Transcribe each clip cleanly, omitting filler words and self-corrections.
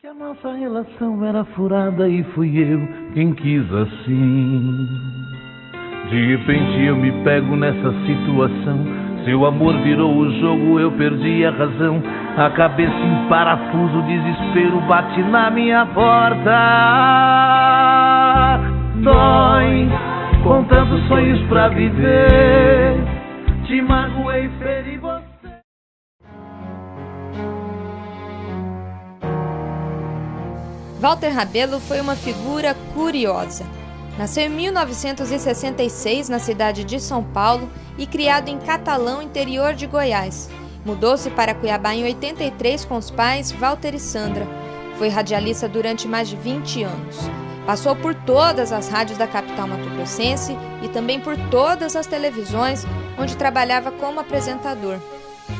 Que a nossa relação era furada e fui eu quem quis assim. De repente eu me pego nessa situação. Seu amor virou o jogo, eu perdi a razão. A cabeça em parafuso, o desespero bate na minha porta. Dói, com tantos sonhos pra viver. Te magoei, feri você. Walter Rabelo foi uma figura curiosa. Nasceu em 1966 na cidade de São Paulo e criado em Catalão, interior de Goiás. Mudou-se para Cuiabá em 83 com os pais Walter e Sandra. Foi radialista durante mais de 20 anos. Passou por todas as rádios da capital mato-grossense e também por todas as televisões, onde trabalhava como apresentador.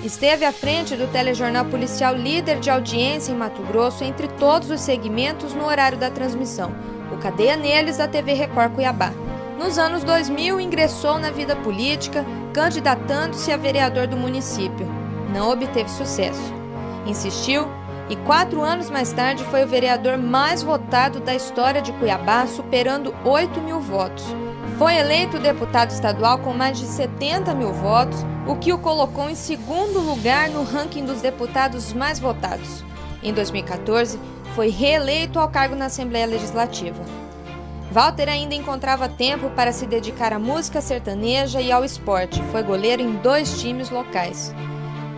Esteve à frente do telejornal policial líder de audiência em Mato Grosso entre todos os segmentos no horário da transmissão, o Cadeia Neles da TV Record Cuiabá. Nos anos 2000, ingressou na vida política, candidatando-se a vereador do município. Não obteve sucesso. Insistiu e 4 anos mais tarde foi o vereador mais votado da história de Cuiabá, superando 8 mil votos. Foi eleito deputado estadual com mais de 70 mil votos, o que o colocou em segundo lugar no ranking dos deputados mais votados. Em 2014, foi reeleito ao cargo na Assembleia Legislativa. Walter ainda encontrava tempo para se dedicar à música sertaneja e ao esporte. Foi goleiro em 2 times locais.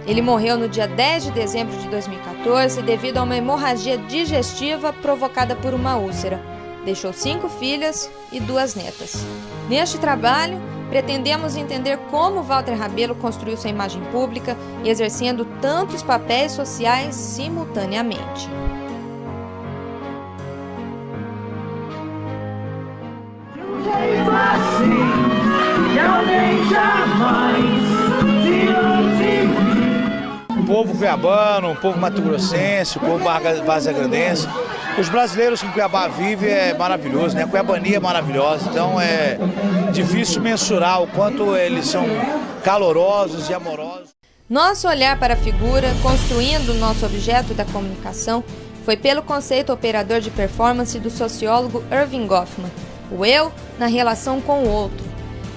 Ele morreu no dia 10 de dezembro de 2014 devido a uma hemorragia digestiva provocada por uma úlcera. Deixou 5 filhas e 2 netas. Neste trabalho, pretendemos entender como Walter Rabelo construiu sua imagem pública e exercendo tantos papéis sociais simultaneamente. De um jeito assim, que alguém jamais se onde. O povo cuiabano, o povo mato-grossense, o povo vazagrandense, os brasileiros que Cuiabá vive é maravilhoso, né? A cuiabania é maravilhosa, então é difícil mensurar o quanto eles são calorosos e amorosos. Nosso olhar para a figura, construindo o nosso objeto da comunicação, foi pelo conceito operador de performance do sociólogo Erving Goffman, o eu na relação com o outro.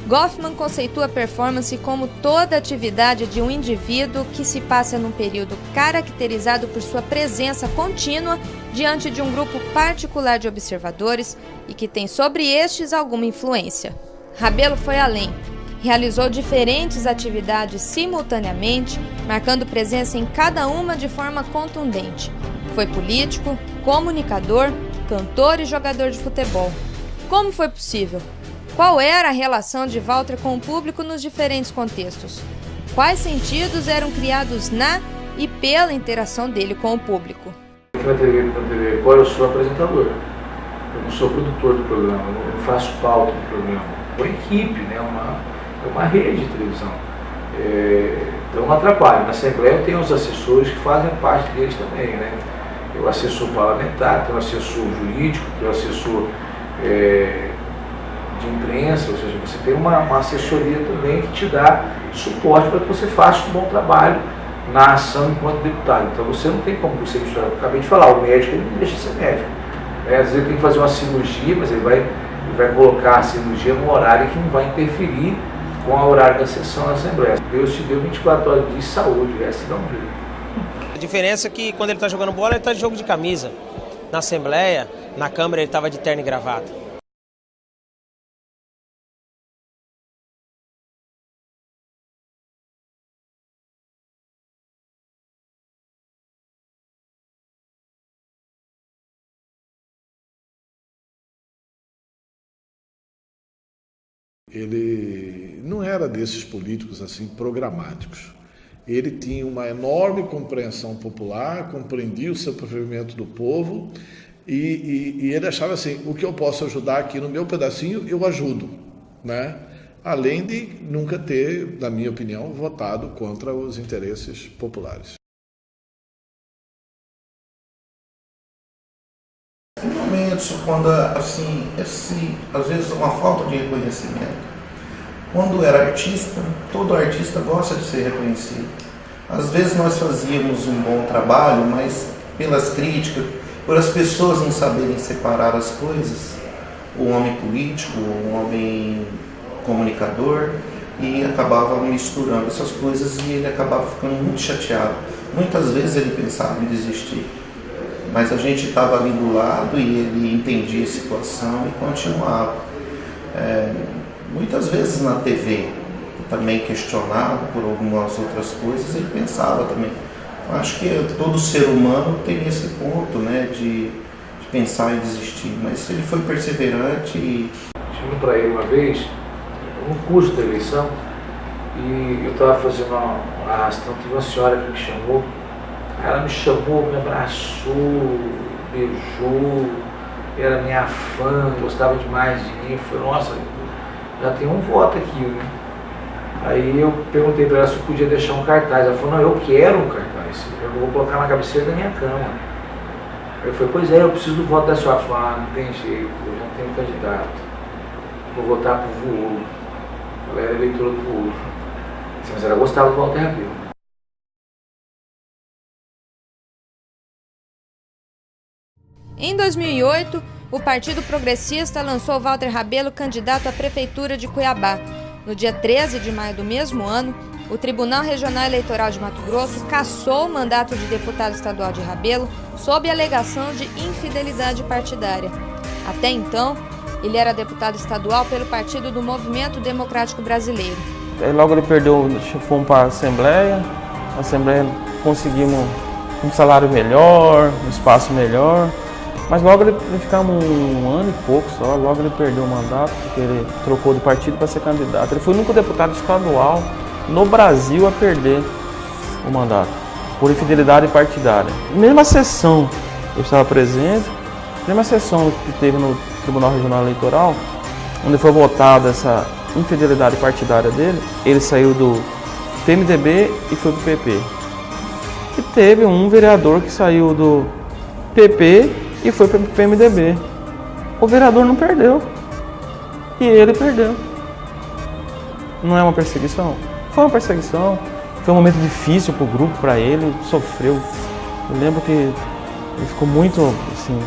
Goffman conceitua a performance como toda atividade de um indivíduo que se passa num período caracterizado por sua presença contínua diante de um grupo particular de observadores e que tem sobre estes alguma influência. Rabelo foi além. Realizou diferentes atividades simultaneamente, marcando presença em cada uma de forma contundente. Foi político, comunicador, cantor e jogador de futebol. Como foi possível? Qual era a relação de Walter com o público nos diferentes contextos? Quais sentidos eram criados na e pela interação dele com o público? Na TV Record eu sou apresentador, eu não sou produtor do programa, eu não faço pauta do programa. É uma equipe, né? É uma rede de televisão. Então não atrapalha. Na Assembleia eu tenho os assessores que fazem parte deles também, né? Eu assessor parlamentar, tenho assessor jurídico, tenho assessor de imprensa, ou seja, você tem uma assessoria também que te dá suporte para que você faça um bom trabalho na ação enquanto deputado. Então você não tem como você misturar. Eu acabei de falar, o médico ele não deixa de ser médico. Às vezes ele tem que fazer uma cirurgia, mas ele vai colocar a cirurgia num horário que não vai interferir com o horário da sessão na Assembleia. Deus te deu 24 horas de saúde, essa dá um jeito. A diferença é que quando ele está jogando bola, ele está de jogo de camisa. Na Assembleia, na Câmara, ele estava de terno e gravata. Ele não era desses políticos assim programáticos. Ele tinha uma enorme compreensão popular, compreendia o sofrimento do povo e ele achava assim, o que eu posso ajudar aqui no meu pedacinho, eu ajudo, né? Além de nunca ter, na minha opinião, votado contra os interesses populares. Em momentos quando, assim, às vezes uma falta de reconhecimento. Quando era artista, todo artista gosta de ser reconhecido. Às vezes nós fazíamos um bom trabalho, mas pelas críticas, por as pessoas não saberem separar as coisas, o homem político, o homem comunicador, e acabava misturando essas coisas e ele acabava ficando muito chateado. Muitas vezes ele pensava em desistir, mas a gente estava ali do lado e ele entendia a situação e continuava. Muitas vezes na TV, também questionado por algumas outras coisas, ele pensava também. Eu acho que todo ser humano tem esse ponto, né, de pensar em desistir, mas ele foi perseverante e... Tive para ele uma vez, um curso da eleição, e eu estava fazendo uma arrastão, teve uma senhora que me chamou, ela me chamou, me abraçou, beijou, era minha fã, gostava demais de mim, falei, nossa, já tem um voto aqui, né? Aí eu perguntei para ela se eu podia deixar um cartaz, ela falou, não, eu quero um cartaz, eu vou colocar na cabeceira da minha cama. Aí eu falei, pois é, eu preciso do voto da senhora. Ela falou, não tem jeito, eu já tenho candidato, vou votar pro Vuolo. Ela era eleitora do Vuolo, mas ela gostava do Walter Rabelo. Em 2008, o Partido Progressista lançou Walter Rabelo candidato à Prefeitura de Cuiabá. No dia 13 de maio do mesmo ano, o Tribunal Regional Eleitoral de Mato Grosso cassou o mandato de deputado estadual de Rabelo sob alegação de infidelidade partidária. Até então, ele era deputado estadual pelo Partido do Movimento Democrático Brasileiro. Aí logo ele perdeu, fomos para a Assembleia conseguimos um salário melhor, um espaço melhor, mas logo ele ficamos um ano e pouco só, logo ele perdeu o mandato, porque ele trocou de partido para ser candidato. Ele foi o único deputado estadual no Brasil a perder o mandato, por infidelidade partidária. Mesma sessão eu estava presente, mesma sessão que teve no Tribunal Regional Eleitoral, onde foi votada essa infidelidade partidária dele, ele saiu do PMDB e foi para o PP. E teve um vereador que saiu do PP e foi para o PMDB. O vereador não perdeu, e ele perdeu. Não é uma perseguição? Foi uma perseguição, foi um momento difícil para o grupo, para ele, sofreu. Eu lembro que ele ficou muito, assim,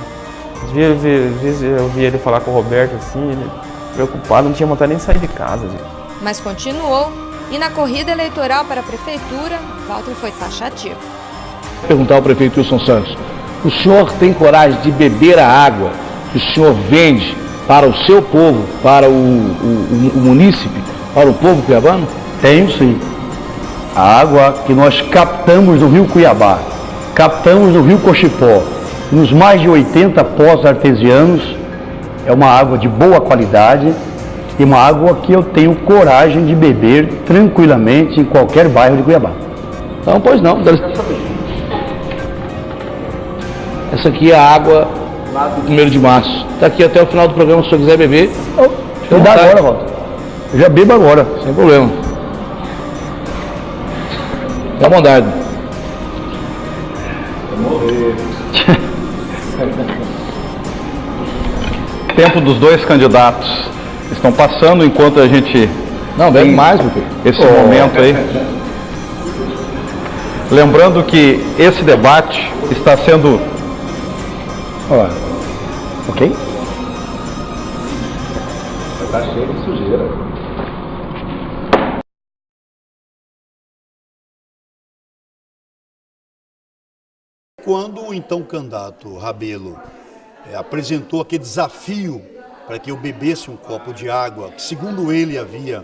às vezes eu via ele falar com o Roberto, assim, ele preocupado, não tinha vontade nem de sair de casa. Mas continuou, e na corrida eleitoral para a prefeitura, Walter foi taxativo. Perguntar ao prefeito Wilson Santos, o senhor tem coragem de beber a água que o senhor vende para o seu povo, para o munícipe, para o povo cuiabano? Tenho sim. A água que nós captamos no rio Cuiabá, captamos no rio Cochipó, nos mais de 80 poços artesianos, é uma água de boa qualidade e uma água que eu tenho coragem de beber tranquilamente em qualquer bairro de Cuiabá. Então, pois não. Essa aqui é a água do 1º de março. Está aqui até o final do programa, se você quiser beber. Eu dá agora, Walter. Eu já bebo agora, sem problema. Dá vontade. Tempo dos dois candidatos estão passando enquanto a gente... Não, bebe mais do que... Esse momento aí. Lembrando que esse debate está sendo... Ok? Está cheio de sujeira. Quando o então candidato Rabelo apresentou aquele desafio para que eu bebesse um copo de água, que segundo ele havia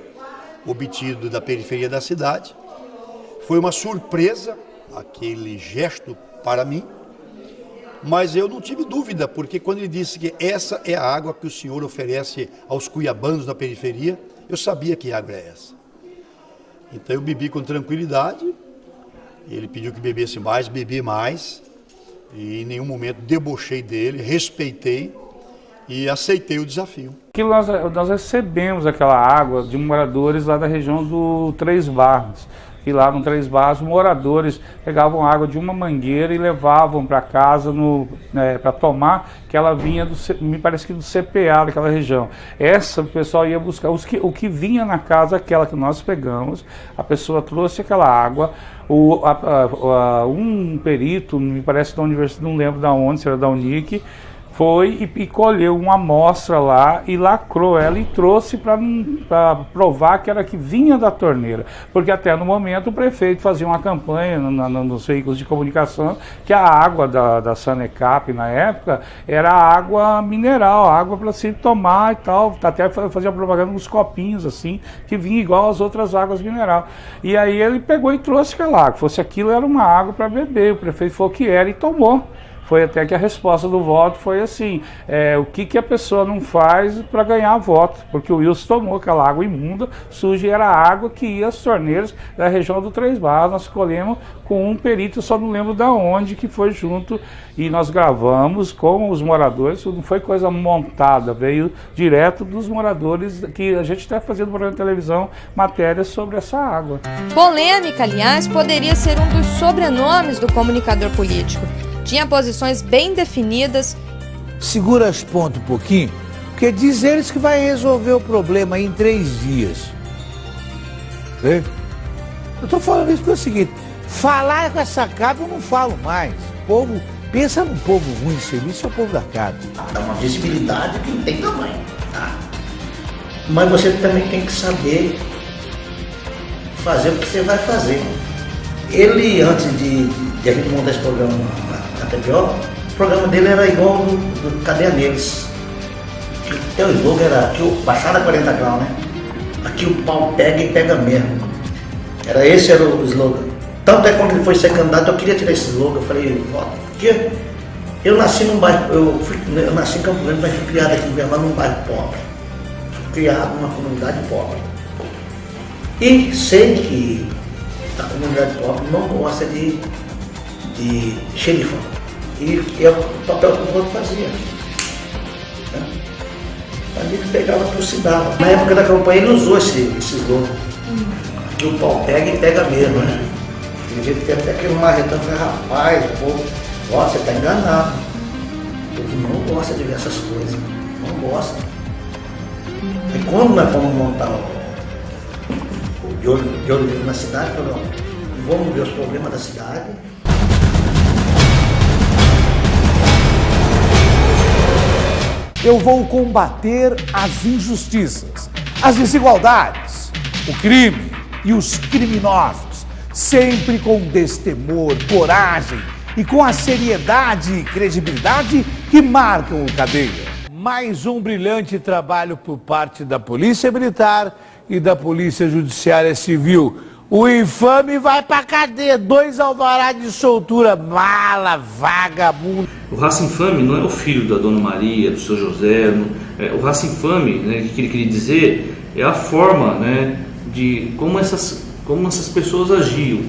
obtido da periferia da cidade, foi uma surpresa aquele gesto para mim, mas eu não tive dúvida, porque quando ele disse que essa é a água que o senhor oferece aos cuiabanos da periferia, eu sabia que água é essa. Então eu bebi com tranquilidade, ele pediu que bebesse mais, bebi mais, e em nenhum momento debochei dele, respeitei e aceitei o desafio. Nós recebemos aquela água de moradores lá da região do Três Barras. que lá no Três Barras, moradores pegavam água de uma mangueira e levavam para casa para tomar, que ela vinha, me parece que do CPA daquela região. Essa o pessoal ia buscar, o que vinha na casa, aquela que nós pegamos, a pessoa trouxe aquela água, um perito, me parece da universidade, não lembro da onde, se era da Unic, foi e colheu uma amostra lá e lacrou ela e trouxe para provar que era que vinha da torneira. Porque até no momento o prefeito fazia uma campanha nos veículos de comunicação que a água da Sanecap na época era água mineral, água para se tomar e tal. Até fazia propaganda nos copinhos assim, que vinha igual às outras águas minerais. E aí ele pegou e trouxe aquela água. Fosse aquilo, era uma água para beber. O prefeito falou que era e tomou. Foi até que a resposta do voto foi assim, o que a pessoa não faz para ganhar voto, porque o Wilson tomou aquela água imunda, suja, e era a água que ia às torneiras da região do Três Barras. Nós escolhemos com um perito, só não lembro da onde, que foi junto, e nós gravamos com os moradores. Não foi coisa montada, veio direto dos moradores, que a gente está fazendo no programa de televisão matérias sobre essa água. Polêmica, aliás, poderia ser um dos sobrenomes do comunicador político. Tinha posições bem definidas. Segura as pontas um pouquinho, porque diz eles que vai resolver o problema em 3 dias. Vê? Eu tô falando isso porque é o seguinte, falar com essa capa eu não falo mais. O povo, pensa num povo ruim de serviço, é o povo da capa. Dá uma visibilidade que não tem tamanho, tá? Mas você também tem que saber fazer o que você vai fazer. Ele, antes de a gente montar esse programa na TPO, o programa dele era igual do Cadeia Neles. O teu slogan era aqui o baixada 40 graus, né? Aqui o pau pega e pega mesmo. Esse era o slogan. Tanto é quando ele foi ser candidato, eu queria tirar esse slogan. Eu falei, voto. Porque eu nasci num bairro, eu nasci em Campo Grande, mas fui criado aqui em Cuiabá num bairro pobre. Fui criado numa comunidade pobre. E sei que a comunidade pobre não gosta de xerifa. E é o papel que o voto fazia. Né? A gente pegava, trucidava. Na época da campanha ele usou esse slogan. Que o pau pega e pega mesmo, né? Tem gente que até aquele marretão e fala, rapaz, o povo, ó, você está enganado. O povo não gosta de ver essas coisas. Não gosta. E quando nós fomos montar o de olho vivo na cidade, falou, vamos ver os problemas da cidade. Eu vou combater as injustiças, as desigualdades, o crime e os criminosos, sempre com destemor, coragem e com a seriedade e credibilidade que marcam o Cadeia. Mais um brilhante trabalho por parte da Polícia Militar e da Polícia Judiciária Civil. O infame vai pra cadeia, 2 alvará de soltura, mala, vagabundo. O raça infame não é o filho da Dona Maria, do seu José. O raça infame, né, que ele queria dizer, é a forma, né, de como essas pessoas agiam.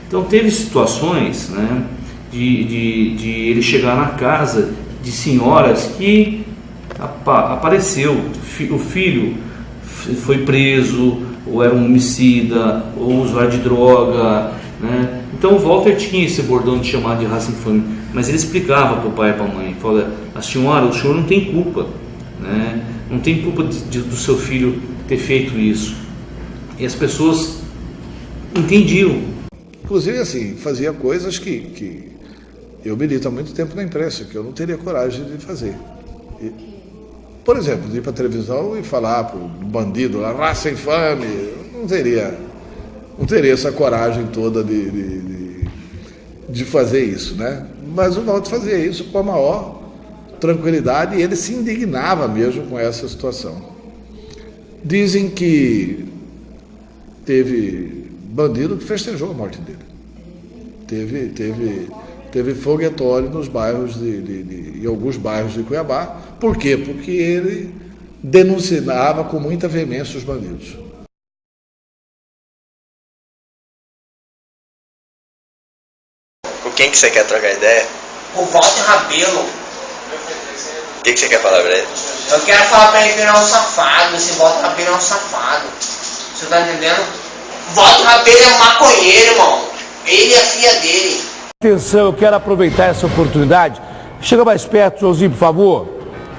Então teve situações, né, de ele chegar na casa de senhoras que apareceu, o filho foi preso, ou era um homicida, ou usuário de droga, né? Então o Walter tinha esse bordão de chamar de raça infame, mas ele explicava para o pai e para a mãe, falava, a senhora, o senhor não tem culpa, né? Não tem culpa do seu filho ter feito isso. E as pessoas entendiam. Inclusive assim, fazia coisas que eu milito há muito tempo na imprensa, que eu não teria coragem de fazer. Por exemplo, de ir para a televisão e falar para o bandido, a raça infame, não teria essa coragem toda de fazer isso, né? Mas o Walter fazia isso com a maior tranquilidade e ele se indignava mesmo com essa situação. Dizem que teve bandido que festejou a morte dele. Teve foguetório nos bairros em alguns bairros de Cuiabá. Por quê? Porque ele denunciava com muita veemência os bandidos. Com quem que você quer trocar ideia? Com o Walter Rabelo. O que você quer falar pra ele? Eu quero falar pra ele que ele é um safado, esse Walter Rabelo é um safado. Você tá entendendo? Walter Rabelo é maconheiro, irmão. Ele é a filha dele. Atenção, eu quero aproveitar essa oportunidade. Chega mais perto, Joãozinho, por favor.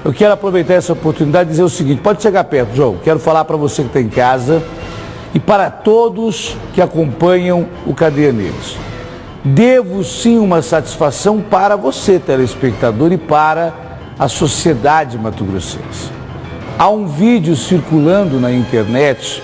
Eu quero aproveitar essa oportunidade e dizer o seguinte. Pode chegar perto, João. Quero falar para você que está em casa e para todos que acompanham o Cadeia Neles. Devo sim uma satisfação para você, telespectador, e para a sociedade mato-grossense. Há um vídeo circulando na internet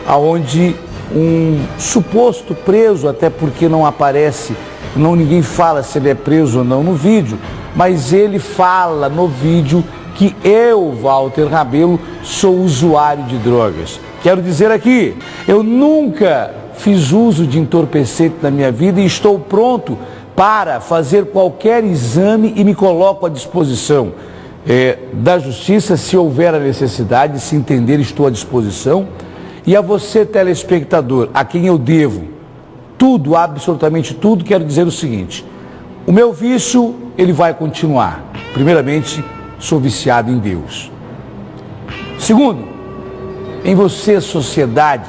onde um suposto preso, até porque não aparece, ninguém fala se ele é preso ou não no vídeo, mas ele fala no vídeo que eu, Walter Rabelo, sou usuário de drogas. Quero dizer aqui, eu nunca fiz uso de entorpecente na minha vida e estou pronto para fazer qualquer exame e me coloco à disposição da justiça se houver a necessidade, se entender, estou à disposição. E a você, telespectador, a quem eu devo tudo, absolutamente tudo, quero dizer o seguinte: o meu vício, ele vai continuar. Primeiramente, sou viciado em Deus. Segundo, em você, sociedade,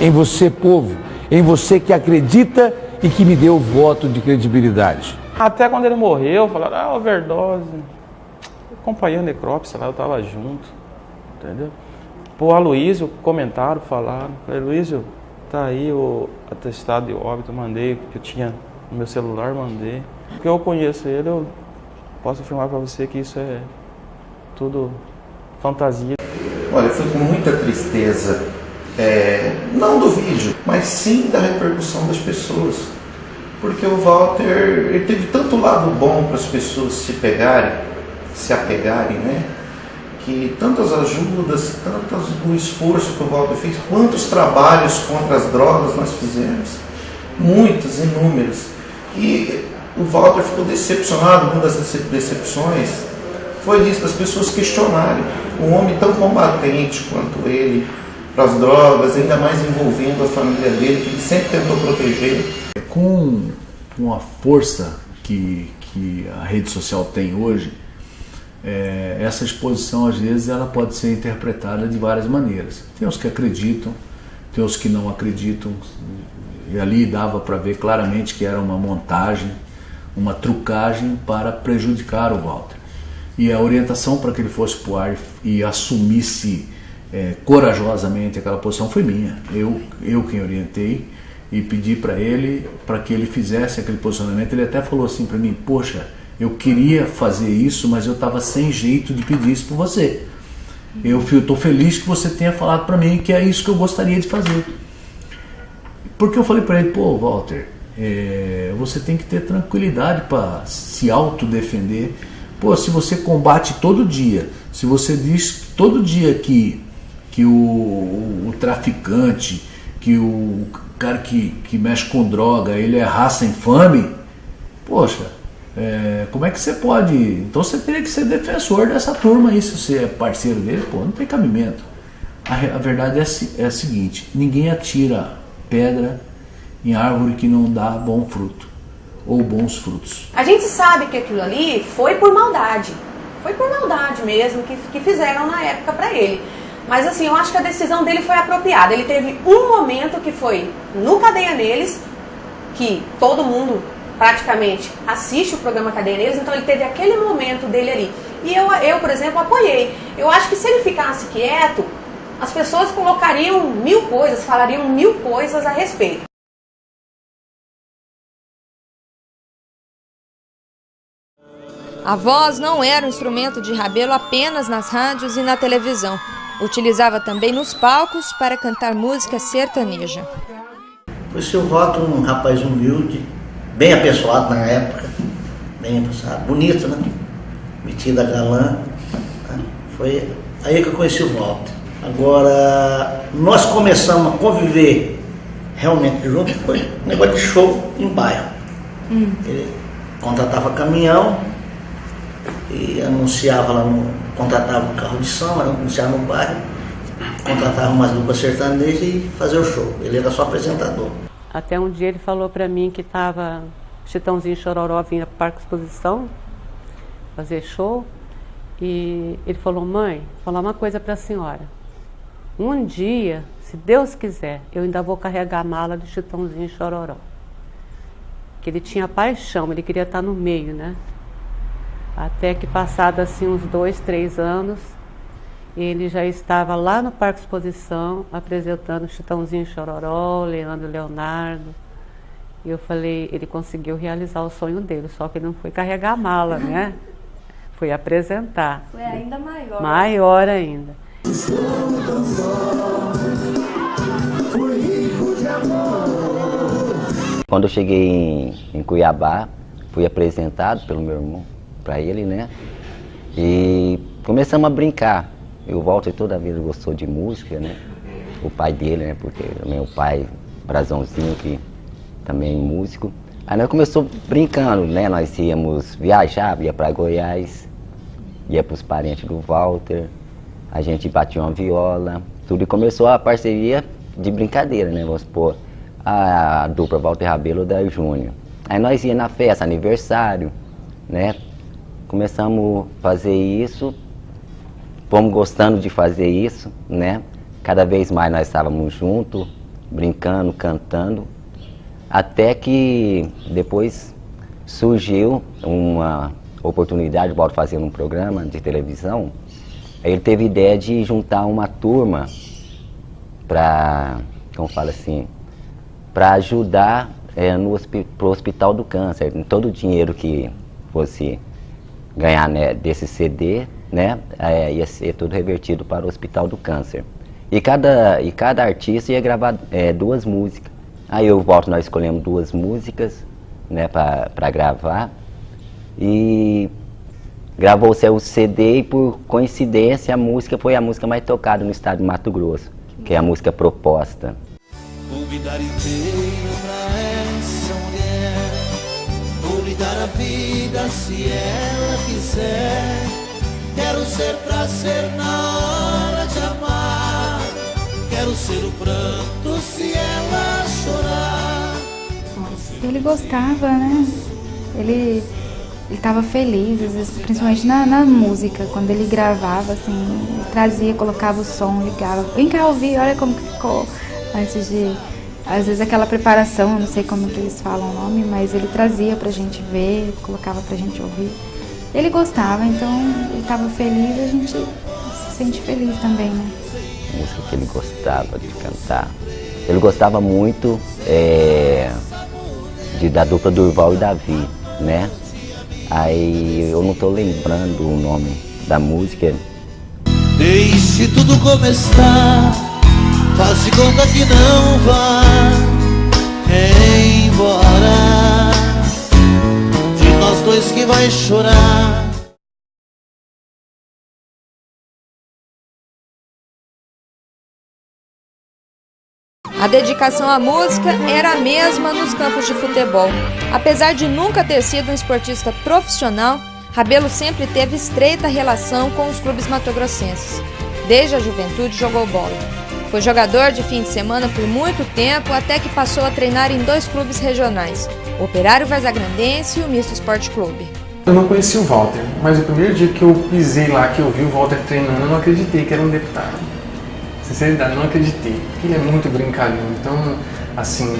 em você, povo, em você que acredita e que me deu o voto de credibilidade. Até quando ele morreu, falaram, overdose. Eu acompanhei a necrópsia lá, eu estava junto, entendeu? Pô, Aloysio, comentaram, falaram. Falei, Aloysio, tá aí o atestado de óbito, mandei, que eu tinha no meu celular, mandei. Porque eu conheço ele, eu posso afirmar para você que isso é tudo fantasia. Olha, foi com muita tristeza, não do vídeo, mas sim da repercussão das pessoas. Porque o Walter, ele teve tanto lado bom para as pessoas se apegarem, né? Que tantas ajudas, o esforço que o Walter fez, quantos trabalhos contra as drogas nós fizemos, muitos, inúmeros. E o Walter ficou decepcionado. Uma das decepções foi isso, das pessoas questionarem um homem tão combatente quanto ele para as drogas, ainda mais envolvendo a família dele, que ele sempre tentou proteger. Com a força que a rede social tem hoje, essa exposição, às vezes, ela pode ser interpretada de várias maneiras. Tem os que acreditam, tem os que não acreditam, e ali dava para ver claramente que era uma montagem, uma trucagem para prejudicar o Walter. E a orientação para que ele fosse para o ar e assumisse corajosamente aquela posição foi minha. Eu quem orientei e pedi para ele, para que ele fizesse aquele posicionamento. Ele até falou assim para mim, poxa, eu queria fazer isso, mas eu estava sem jeito de pedir isso para você. Eu estou feliz que você tenha falado para mim que é isso que eu gostaria de fazer. Porque eu falei para ele, pô, Walter, você tem que ter tranquilidade para se autodefender. Pô, se você combate todo dia, se você diz todo dia que o traficante, que o cara que mexe com droga, ele é raça infame, poxa, como é que você pode? Então você teria que ser defensor dessa turma aí, se você é parceiro dele, pô, não tem cabimento. A verdade é a seguinte, ninguém atira pedra em árvore que não dá bom fruto, ou bons frutos. A gente sabe que aquilo ali foi por maldade mesmo que fizeram na época para ele. Mas assim, eu acho que a decisão dele foi apropriada. Ele teve um momento que foi no Cadeia Neles, que todo mundo praticamente assiste o programa Cadeia Neles, então ele teve aquele momento dele ali. E eu, por exemplo, apoiei. Eu acho que se ele ficasse quieto, as pessoas colocariam 1000 coisas, falariam 1000 coisas a respeito. A voz não era um instrumento de Rabelo apenas nas rádios e na televisão. Utilizava também nos palcos para cantar música sertaneja. Foi seu voto um rapaz humilde, bem apessoado na época, bem apessoado, bonito, né? Metido a galã. Foi aí que eu conheci o Walter. Agora, nós começamos a conviver realmente junto, foi um negócio de show em bairro. Ele contratava caminhão e anunciava lá contratava um carro de som, anunciava no bairro, contratava umas duplas sertanejas e fazia o show. Ele era só apresentador. Até um dia ele falou pra mim que tava Chitãozinho e Chororó vinha pro Parque Exposição fazer show, e ele falou, mãe, vou falar uma coisa pra senhora. Um dia, se Deus quiser, eu ainda vou carregar a mala do Chitãozinho e Chororó. Que ele tinha paixão, ele queria estar no meio, né? Até que passado assim uns 2, 3 anos, ele já estava lá no Parque Exposição, apresentando Chitãozinho e Chororó, Leandro e Leonardo. E eu falei, ele conseguiu realizar o sonho dele, só que ele não foi carregar a mala, né? Foi apresentar. Foi ainda maior. Maior ainda. Quando eu cheguei em Cuiabá, fui apresentado pelo meu irmão para ele, né? E começamos a brincar. O Walter toda a vida gostou de música, né? O pai dele, né? Porque meu pai, Brazãozinho, que também é músico. Aí nós começamos brincando, né? Nós íamos viajar, ia para Goiás, ia para os parentes do Walter, a gente batia uma viola, tudo. E começou a parceria de brincadeira, né? Vamos supor, a dupla Walter Rabelo da Júnior. Aí nós ia na festa, aniversário, né? Começamos a fazer isso, fomos gostando de fazer isso, né? Cada vez mais nós estávamos juntos, brincando, cantando, até que depois surgiu uma oportunidade, o Walter fazendo um programa de televisão. Aí ele teve ideia de juntar uma turma para, como fala assim, para ajudar pro Hospital do Câncer. Todo o dinheiro que fosse ganhar, né, desse CD, né, ia ser tudo revertido para o Hospital do Câncer. E cada artista ia gravar 2 músicas. Aí eu volto, nós escolhemos 2 músicas, né, para gravar. E gravou-se o CD e, por coincidência, a música foi a música mais tocada no estado de Mato Grosso, que é a música Proposta. Vou me dar inteiro pra essa mulher, vou lhe dar a vida se ela quiser. Quero ser prazer na hora de amar, quero ser o pranto se ela chorar. Ele gostava, né? Ele estava feliz, às vezes, principalmente na música, quando ele gravava, assim, ele trazia, colocava o som, ligava. Vem cá ouvir, olha como que ficou. Antes de, às vezes, aquela preparação, não sei como que eles falam o nome, mas ele trazia pra gente ver, colocava pra gente ouvir. Ele gostava, então ele estava feliz, a gente se sente feliz também, né? A música que ele gostava de cantar. Ele gostava muito da dupla Durval e Davi, né? Aí eu não tô lembrando o nome da música. Deixe tudo como está, faz de conta que não vai embora. De nós dois que vai chorar. A dedicação à música era a mesma nos campos de futebol. Apesar de nunca ter sido um esportista profissional, Rabelo sempre teve estreita relação com os clubes matogrossenses. Desde a juventude jogou bola. Foi jogador de fim de semana por muito tempo, até que passou a treinar em 2 clubes regionais, o Operário Vazagrandense e o Misto Esporte Clube. Eu não conheci o Walter, mas o primeiro dia que eu pisei lá, que eu vi o Walter treinando, eu não acreditei que era um deputado. Sinceridade, não acreditei, porque ele é muito brincalhão, então, assim,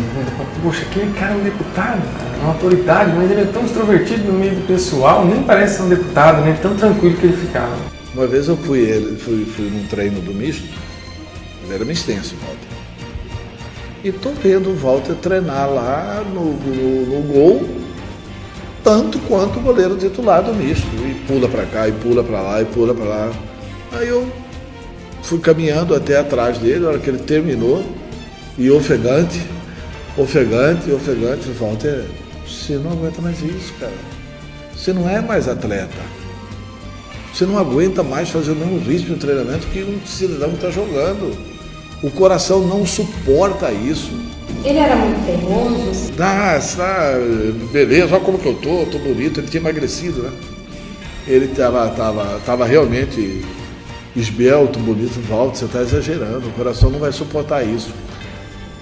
poxa, aquele cara é um deputado, cara, é uma autoridade, mas ele é tão extrovertido no meio do pessoal, nem parece ser um deputado, né, tão tranquilo que ele ficava. Uma vez eu fui num treino do misto, ele era mistense, o Walter, e tô vendo o Walter treinar lá no gol, tanto quanto o goleiro titular do misto, e pula pra cá, e pula pra lá, e pula pra lá, aí eu fui caminhando até atrás dele, na hora que ele terminou, e ofegante, Walter, você não aguenta mais isso, cara. Você não é mais atleta. Você não aguenta mais fazer o mesmo ritmo de treinamento que um cidadão está jogando. O coração não suporta isso. Ele era muito teimoso? Beleza, olha como que eu tô bonito, ele tinha emagrecido, né? Ele tava realmente esbelto, bonito. Walter, você está exagerando, o coração não vai suportar isso.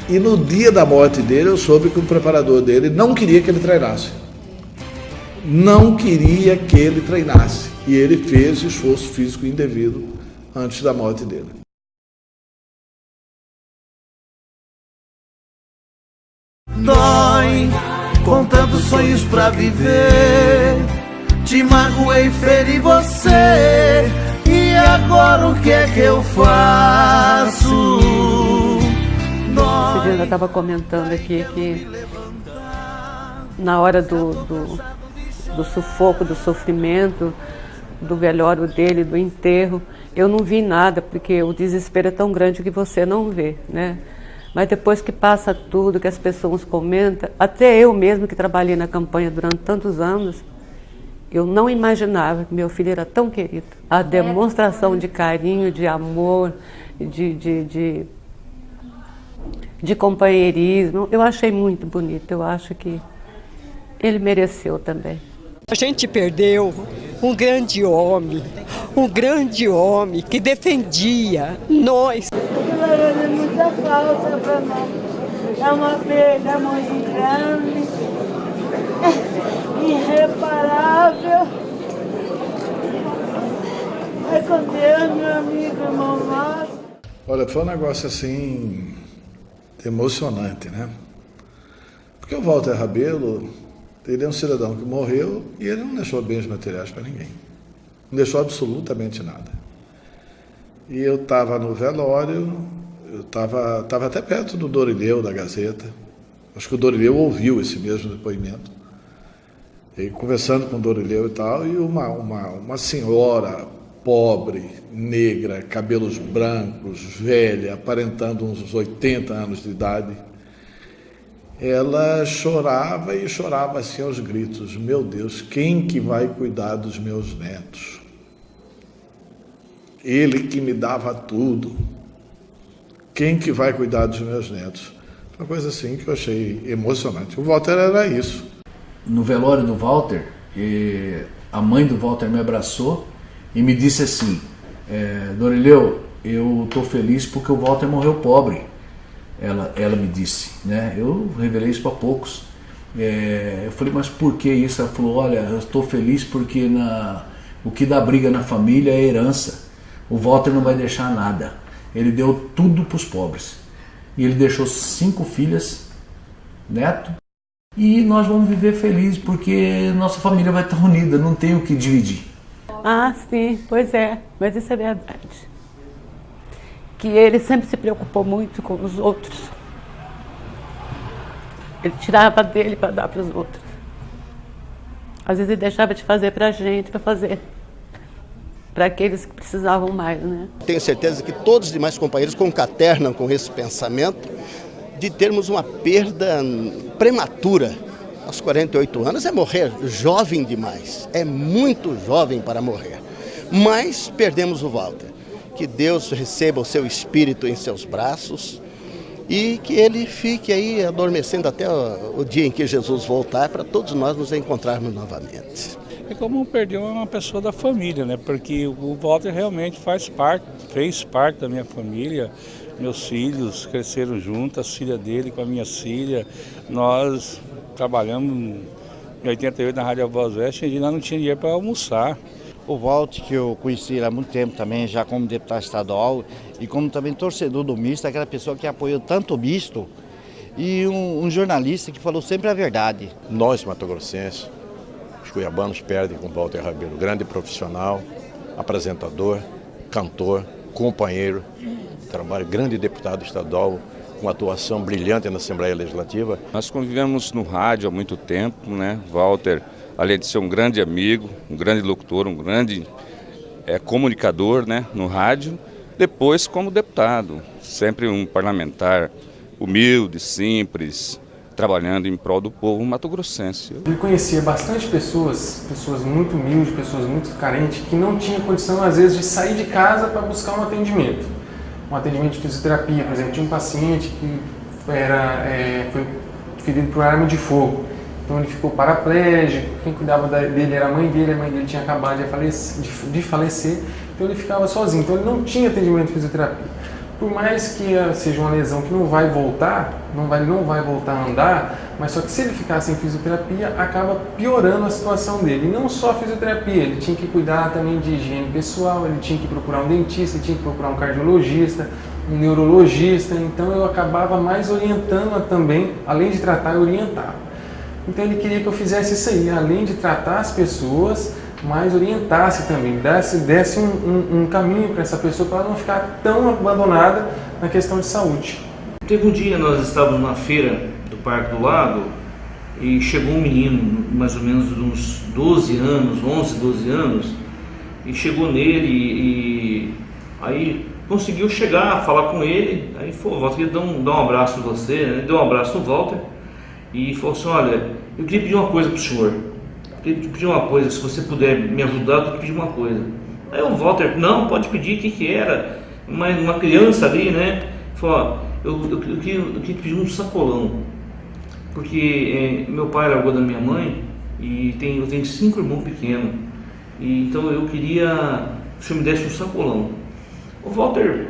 E no dia da morte dele, eu soube que o preparador dele não queria que ele treinasse. Não queria que ele treinasse. E ele fez esforço físico indevido antes da morte dele. Dói, com tantos sonhos pra viver. Te magoei, feri você. E agora o que é que eu faço? A Cidinha estava comentando aqui que na hora do sufoco, do sofrimento, do velório dele, do enterro, eu não vi nada, porque o desespero é tão grande que você não vê, né? Mas depois que passa tudo, que as pessoas comentam, até eu mesmo que trabalhei na campanha durante tantos anos, eu não imaginava que meu filho era tão querido. A demonstração de carinho, de amor, de companheirismo, eu achei muito bonito. Eu acho que ele mereceu também. A gente perdeu um grande homem que defendia nós. É muita falta para nós. É uma perda muito grande, irreparável. É com Deus, meu amigo, irmão nosso. Olha, foi um negócio assim emocionante, né? Porque o Walter Rabelo, ele é um cidadão que morreu e ele não deixou bens materiais para ninguém. Não deixou absolutamente nada. E eu estava no velório, eu estava até perto do Dorileu, da Gazeta. Acho que o Dorileu ouviu esse mesmo depoimento. E conversando com o Dorileu e tal, e uma senhora pobre, negra, cabelos brancos, velha, aparentando uns 80 anos de idade, ela chorava e chorava assim aos gritos: meu Deus, quem que vai cuidar dos meus netos? Ele que me dava tudo, quem que vai cuidar dos meus netos? Uma coisa assim que eu achei emocionante. O Walter era isso. No velório do Walter, a mãe do Walter me abraçou e me disse assim: Dorileu, eu estou feliz porque o Walter morreu pobre. Ela me disse, né? Eu revelei isso para poucos. Eu falei, mas por que isso? Ela falou, olha, eu estou feliz porque o que dá briga na família é herança. O Walter não vai deixar nada. Ele deu tudo para os pobres. E ele deixou 5 filhas, neto, e nós vamos viver felizes porque nossa família vai estar unida, não tem o que dividir. Ah, sim, pois é, mas isso é verdade. Que ele sempre se preocupou muito com os outros. Ele tirava dele para dar para os outros. Às vezes ele deixava de fazer para a gente, para fazer para aqueles que precisavam mais, né? Tenho certeza que todos os demais companheiros concaternam com esse pensamento de termos uma perda prematura. Aos 48 anos é morrer jovem demais, é muito jovem para morrer. Mas perdemos o Walter. Que Deus receba o seu espírito em seus braços e que ele fique aí adormecendo até o dia em que Jesus voltar, para todos nós nos encontrarmos novamente. É como perder uma pessoa da família, né? Porque o Walter realmente fez parte da minha família. Meus filhos cresceram juntos, as filhas dele com a minha filha. Nós trabalhamos em 88 na Rádio Voz Oeste e nós não tínhamos dinheiro para almoçar. O Walter, que eu conheci há muito tempo também, já como deputado estadual e como também torcedor do Misto, aquela pessoa que apoiou tanto o Misto, e um jornalista que falou sempre a verdade. Nós, mato-grossenses, os cuiabanos perdem com o Walter Rabelo, grande profissional, apresentador, cantor, companheiro, grande deputado estadual, com atuação brilhante na Assembleia Legislativa. Nós convivemos no rádio há muito tempo, né? Walter, além de ser um grande amigo, um grande locutor, um grande comunicador, né, no rádio, depois como deputado, sempre um parlamentar humilde, simples, trabalhando em prol do povo mato-grossense. Ele conhecia bastante pessoas muito humildes, pessoas muito carentes, que não tinham condição, às vezes, de sair de casa para buscar um atendimento de fisioterapia. Por exemplo, tinha um paciente que foi ferido por arma de fogo. Então ele ficou paraplégico, quem cuidava dele era a mãe dele tinha acabado de falecer, então ele ficava sozinho, então ele não tinha atendimento de fisioterapia. Por mais que seja uma lesão que não vai voltar, não vai voltar a andar, mas só que se ele ficar sem fisioterapia, acaba piorando a situação dele. E não só a fisioterapia, ele tinha que cuidar também de higiene pessoal, ele tinha que procurar um dentista, ele tinha que procurar um cardiologista, um neurologista, então eu acabava mais orientando também, além de tratar, eu orientava. Então ele queria que eu fizesse isso aí, além de tratar as pessoas, mas orientasse também, desse um caminho para essa pessoa, para ela não ficar tão abandonada na questão de saúde. Teve um dia, nós estávamos numa feira do Parque do Lago, e chegou um menino, mais ou menos de uns 12 anos, 11, 12 anos, e chegou nele e aí conseguiu chegar, falar com ele, aí falou, Walter, eu queria dar um abraço em você, né? Deu um abraço no Walter e falou assim, olha, eu queria pedir uma coisa para o senhor, eu queria pedir uma coisa, se você puder me ajudar, eu queria pedir uma coisa. Aí o Walter, não, pode pedir, o que era? Uma criança ali, né, falou, eu queria pedir um sacolão, porque meu pai largou da minha mãe e eu tenho 5 irmãos pequenos, e então eu queria que o senhor me desse um sacolão. O Walter,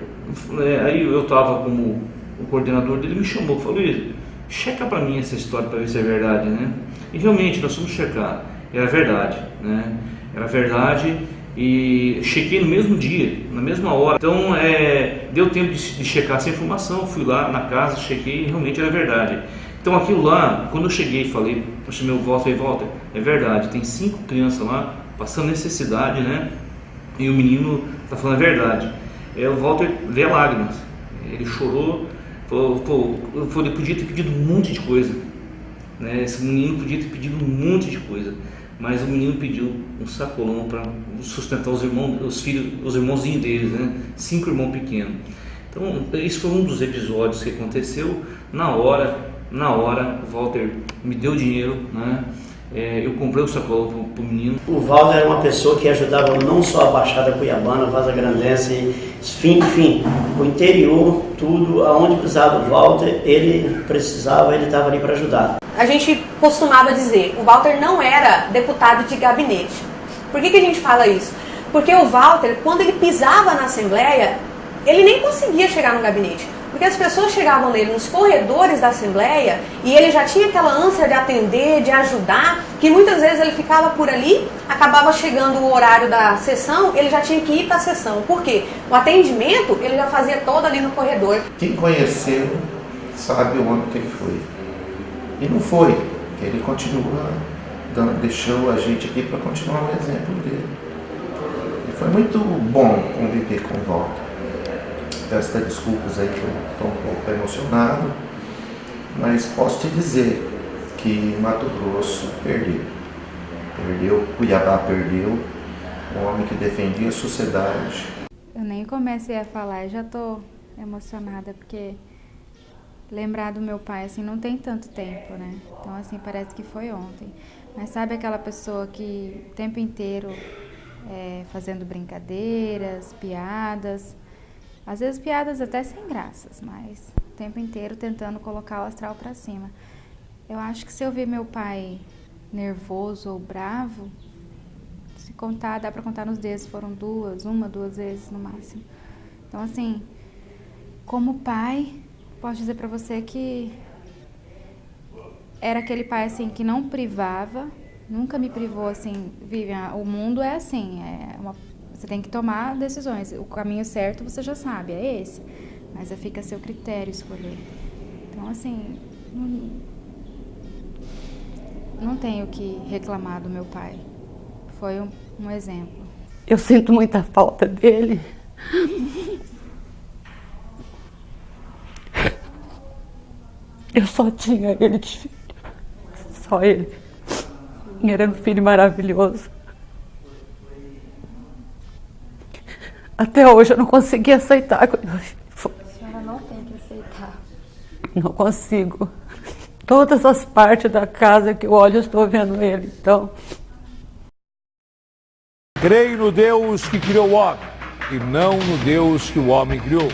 aí eu estava como o coordenador dele, me chamou e falou, Luiz, checa para mim essa história para ver se é verdade, né? E realmente nós fomos checar, era verdade, né? Era verdade e chequei no mesmo dia, na mesma hora. Então deu tempo de checar essa informação, fui lá na casa, chequei e realmente era verdade. Então aquilo lá, quando eu cheguei e falei, eu chamei o Walter, Walter, é verdade, tem 5 crianças lá passando necessidade, né? E o menino está falando a verdade. O Walter veio lágrimas, ele chorou, ele podia ter pedido um monte de coisa, né? Esse menino podia ter pedido um monte de coisa, mas o menino pediu um sacolão para sustentar os irmãos, os irmãozinhos deles, né? 5 irmãos pequenos. Então, isso foi um dos episódios que aconteceu. Na hora, o Walter me deu dinheiro, né? Eu comprei o sacolão para o menino. O Walter era uma pessoa que ajudava não só a Baixada Cuiabana, Vaza Grandense, enfim, o interior, tudo, aonde precisava do Walter, ele estava ali para ajudar. A gente costumava dizer, o Walter não era deputado de gabinete. Por que a gente fala isso? Porque o Walter, quando ele pisava na Assembleia, ele nem conseguia chegar no gabinete. Porque as pessoas chegavam nele nos corredores da Assembleia e ele já tinha aquela ânsia de atender, de ajudar, que muitas vezes ele ficava por ali, acabava chegando o horário da sessão, ele já tinha que ir para a sessão. Por quê? O atendimento ele já fazia todo ali no corredor. Quem conheceu sabe o ano que ele foi. E não foi, ele continua, deixou a gente aqui para continuar o exemplo dele. E foi muito bom conviver com o Walter. Peço desculpas aí que eu estou um pouco emocionado, mas posso te dizer que Mato Grosso perdeu, Cuiabá perdeu, um homem que defendia a sociedade. Eu nem comecei a falar, já estou emocionada, porque lembrar do meu pai, assim, não tem tanto tempo, né? Então, assim, parece que foi ontem. Mas sabe aquela pessoa que o tempo inteiro fazendo brincadeiras, piadas, às vezes piadas até sem graças, mas o tempo inteiro tentando colocar o astral para cima. Eu acho que se eu ver meu pai nervoso ou bravo, se contar, dá para contar nos dedos, foram duas vezes no máximo. Então, assim, como pai, posso dizer para você que era aquele pai, assim, que não privava, nunca me privou, assim, Vivian, o mundo é assim, você tem que tomar decisões. O caminho certo você já sabe, é esse. Mas fica a seu critério escolher. Então, assim, não tenho o que reclamar do meu pai. Foi um exemplo. Eu sinto muita falta dele. Eu só tinha ele de filho. Só ele. Ele era um filho maravilhoso. Até hoje eu não consegui aceitar. A senhora não tem que aceitar. Não consigo. Todas as partes da casa que eu olho, eu estou vendo ele. Então, creio no Deus que criou o homem e não no Deus que o homem criou.